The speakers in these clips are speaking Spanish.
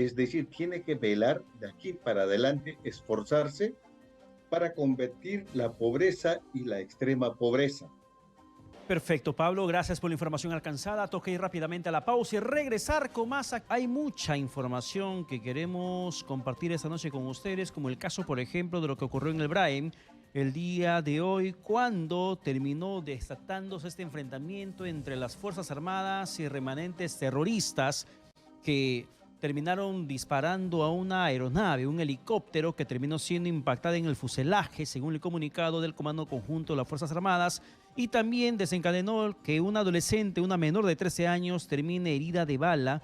Es decir, tiene que velar de aquí para adelante, esforzarse para combatir la pobreza y la extrema pobreza. Perfecto, Pablo, gracias por la información alcanzada. Toca ir rápidamente a la pausa y regresar con más. Hay mucha información que queremos compartir esta noche con ustedes, como el caso, por ejemplo, de lo que ocurrió en el Braem el día de hoy, cuando terminó desatándose este enfrentamiento entre las Fuerzas Armadas y remanentes terroristas que terminaron disparando a una aeronave, un helicóptero que terminó siendo impactada en el fuselaje, según el comunicado del Comando Conjunto de las Fuerzas Armadas, y también desencadenó que una adolescente, una menor de 13 años, termine herida de bala,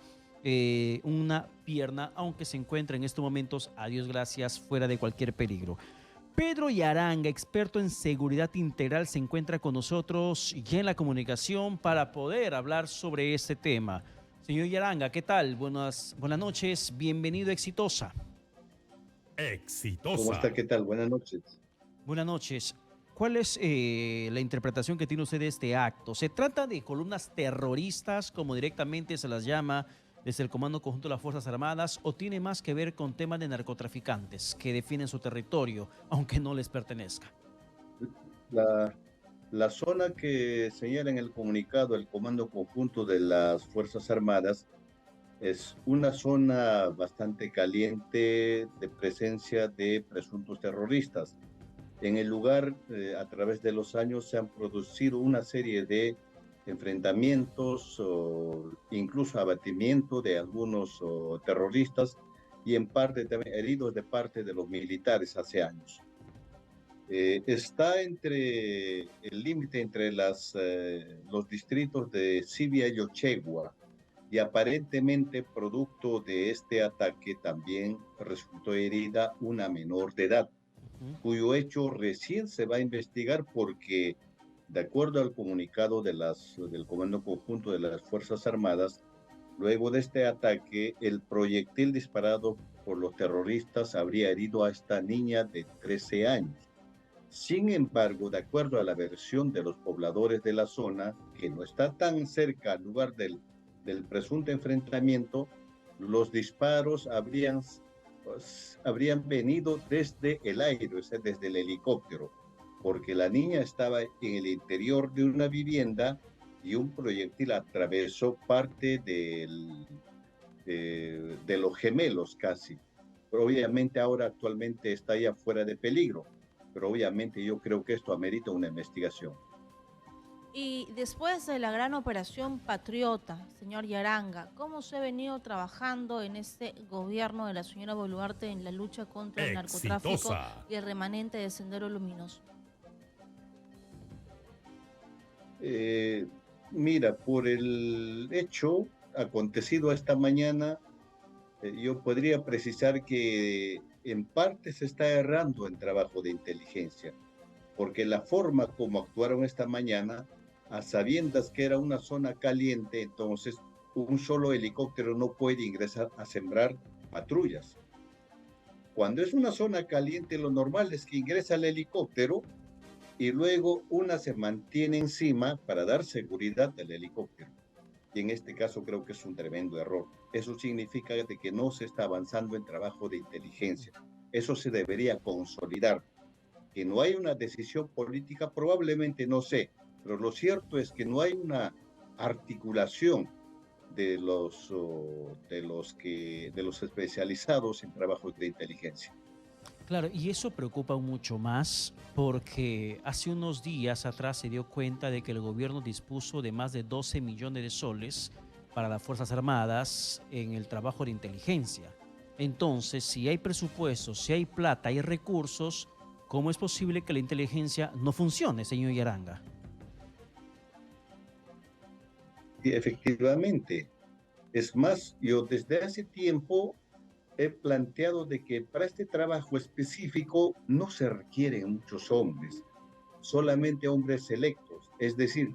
una pierna, aunque se encuentra en estos momentos, a Dios gracias, fuera de cualquier peligro. Pedro Yaranga, experto en seguridad integral, se encuentra con nosotros ya en la comunicación para poder hablar sobre este tema. Señor Yaranga, ¿qué tal? Buenas noches, bienvenido a Exitosa. ¿Cómo está? ¿Qué tal? Buenas noches. Buenas noches. ¿Cuál es la interpretación que tiene usted de este acto? ¿Se trata de columnas terroristas, como directamente se las llama desde el Comando Conjunto de las Fuerzas Armadas, o tiene más que ver con temas de narcotraficantes que defienden su territorio, aunque no les pertenezca? La, la zona que señala en el comunicado el Comando Conjunto de las Fuerzas Armadas es una zona bastante caliente de presencia de presuntos terroristas. En el lugar, a través de los años, se han producido una serie de enfrentamientos o incluso abatimiento de algunos terroristas y en parte también heridos de parte de los militares hace años. Está entre el límite entre los distritos de Sibia y Ochegua, y aparentemente producto de este ataque también resultó herida una menor de edad, cuyo hecho recién se va a investigar porque, de acuerdo al comunicado del Comando Conjunto de las Fuerzas Armadas, luego de este ataque, el proyectil disparado por los terroristas habría herido a esta niña de 13 años. Sin embargo, de acuerdo a la versión de los pobladores de la zona, que no está tan cerca al lugar del presunto enfrentamiento, los disparos habrían venido desde el aire, o sea, desde el helicóptero, porque la niña estaba en el interior de una vivienda y un proyectil atravesó parte de los gemelos casi. Pero obviamente ahora actualmente está ya fuera de peligro, pero obviamente yo creo que esto amerita una investigación. Y después de la gran operación Patriota, señor Yaranga, ¿cómo se ha venido trabajando en este gobierno de la señora Boluarte en la lucha contra el narcotráfico y el remanente de Sendero Luminoso? Eh, Mira, por el hecho acontecido esta mañana, yo podría precisar que en parte se está errando en trabajo de inteligencia, porque la forma como actuaron esta mañana, a sabiendas que era una zona caliente, entonces un solo helicóptero no puede ingresar a sembrar patrullas. Cuando es una zona caliente, lo normal es que ingresa el helicóptero y luego una se mantiene encima para dar seguridad al helicóptero. Y en este caso creo que es un tremendo error. Eso significa de que no se está avanzando en trabajo de inteligencia. Eso se debería consolidar. Que no hay una decisión política, probablemente no sé, pero lo cierto es que no hay una articulación de los especializados en trabajos de inteligencia. Claro, y eso preocupa mucho más porque hace unos días atrás se dio cuenta de que el gobierno dispuso de más de 12 millones de soles para las Fuerzas Armadas en el trabajo de inteligencia. Entonces, si hay presupuesto, si hay plata, hay recursos, ¿cómo es posible que la inteligencia no funcione, señor Yaranga? Y efectivamente, es más, yo desde hace tiempo he planteado de que para este trabajo específico no se requieren muchos hombres, solamente hombres selectos. Es decir,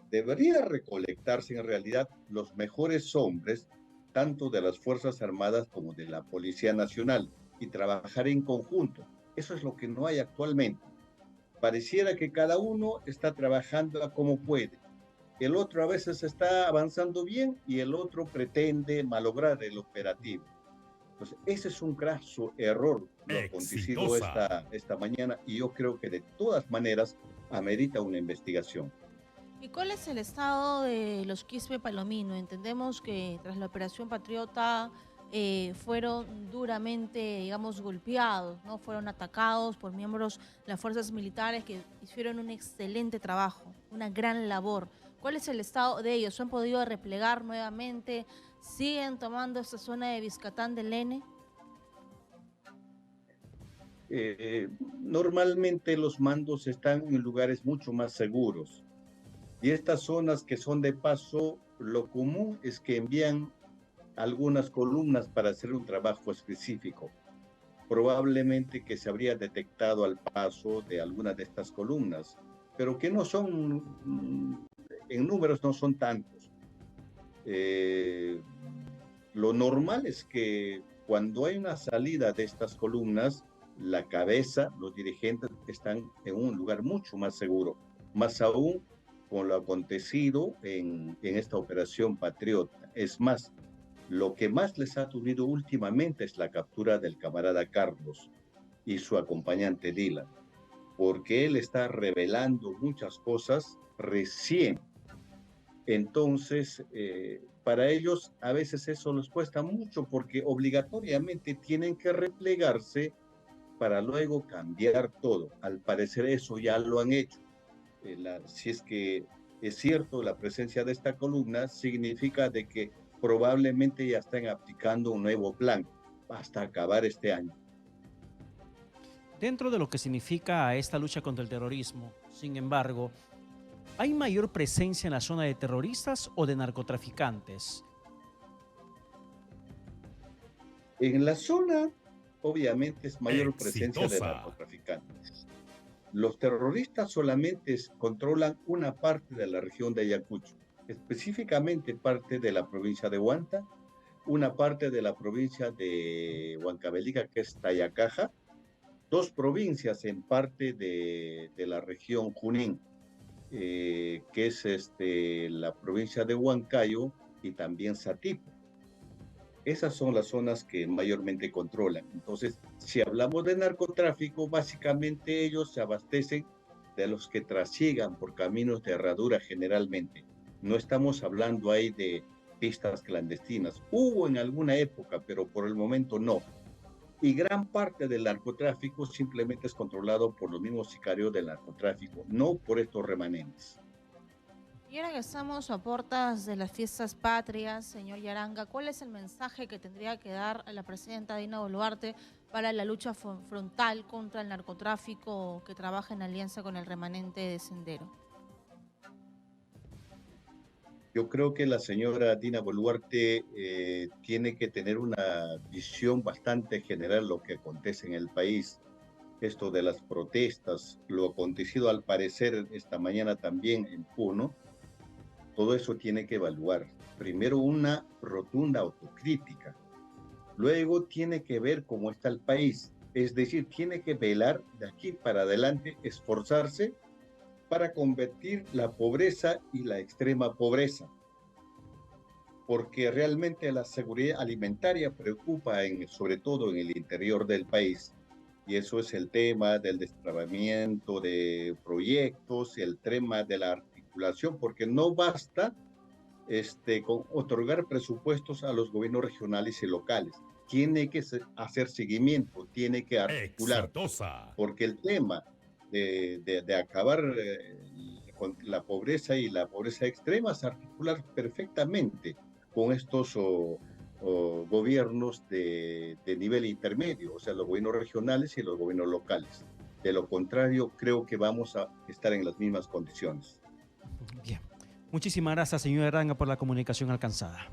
debería recolectarse en realidad los mejores hombres, tanto de las Fuerzas Armadas como de la Policía Nacional, y trabajar en conjunto. Eso es lo que no hay actualmente. Pareciera que cada uno está trabajando a como puede. El otro a veces está avanzando bien y el otro pretende malograr el operativo. Entonces, ese es un graso error lo acontecido esta mañana, y yo creo que de todas maneras amerita una investigación. ¿Y cuál es el estado de los Quispe Palomino? Entendemos que tras la Operación Patriota fueron duramente, digamos, golpeados, ¿no? Fueron atacados por miembros de las fuerzas militares que hicieron un excelente trabajo, una gran labor. ¿Cuál es el estado de ellos? ¿Se han podido replegar nuevamente? ¿Siguen tomando esta zona de Vizcatán del N? Normalmente los mandos están en lugares mucho más seguros. Y estas zonas que son de paso, lo común es que envían algunas columnas para hacer un trabajo específico. Probablemente que se habría detectado al paso de algunas de estas columnas, pero que no son, en números no son tantos. Lo normal es que cuando hay una salida de estas columnas, la cabeza, los dirigentes están en un lugar mucho más seguro, más aún con lo acontecido en esta operación Patriota. Es más, lo que más les ha turbido últimamente es la captura del camarada Carlos y su acompañante Dylan, porque él está revelando muchas cosas recién. Entonces, para ellos a veces eso les cuesta mucho porque obligatoriamente tienen que replegarse para luego cambiar todo. Al parecer eso ya lo han hecho. Si es que es cierto la presencia de esta columna, significa de que probablemente ya están aplicando un nuevo plan hasta acabar este año. Dentro de lo que significa esta lucha contra el terrorismo, sin embargo, ¿hay mayor presencia en la zona de terroristas o de narcotraficantes? En la zona, obviamente, es mayor presencia de narcotraficantes. Los terroristas solamente controlan una parte de la región de Ayacucho, específicamente parte de la provincia de Huanta, una parte de la provincia de Huancavelica, que es Tayacaja, 2 provincias en parte de la región Junín, que es la provincia de Huancayo y también Satipo. Esas son las zonas que mayormente controlan. Entonces, si hablamos de narcotráfico, básicamente ellos se abastecen de los que trasigan por caminos de herradura generalmente. No estamos hablando ahí de pistas clandestinas. Hubo en alguna época, pero por el momento no. Y gran parte del narcotráfico simplemente es controlado por los mismos sicarios del narcotráfico, no por estos remanentes. Y ahora que estamos a puertas de las fiestas patrias, señor Yaranga, ¿cuál es el mensaje que tendría que dar la presidenta Dina Boluarte para la lucha frontal contra el narcotráfico que trabaja en alianza con el remanente de Sendero? Yo creo que la señora Dina Boluarte tiene que tener una visión bastante general de lo que acontece en el país. Esto de las protestas, lo acontecido al parecer esta mañana también en Puno, todo eso tiene que evaluar. Primero una rotunda autocrítica. Luego tiene que ver cómo está el país. Es decir, tiene que velar de aquí para adelante, esforzarse para combatir la pobreza y la extrema pobreza. Porque realmente la seguridad alimentaria preocupa sobre todo en el interior del país. Y eso es el tema del destrabamiento de proyectos, el tema de la porque no basta con otorgar presupuestos a los gobiernos regionales y locales. Tiene que hacer seguimiento, tiene que articular. Exitosa. Porque el tema de acabar con la pobreza y la pobreza extrema se articula perfectamente con estos gobiernos de nivel intermedio, o sea, los gobiernos regionales y los gobiernos locales. De lo contrario, creo que vamos a estar en las mismas condiciones. Bien. Muchísimas gracias, señor Yaranga, por la comunicación alcanzada.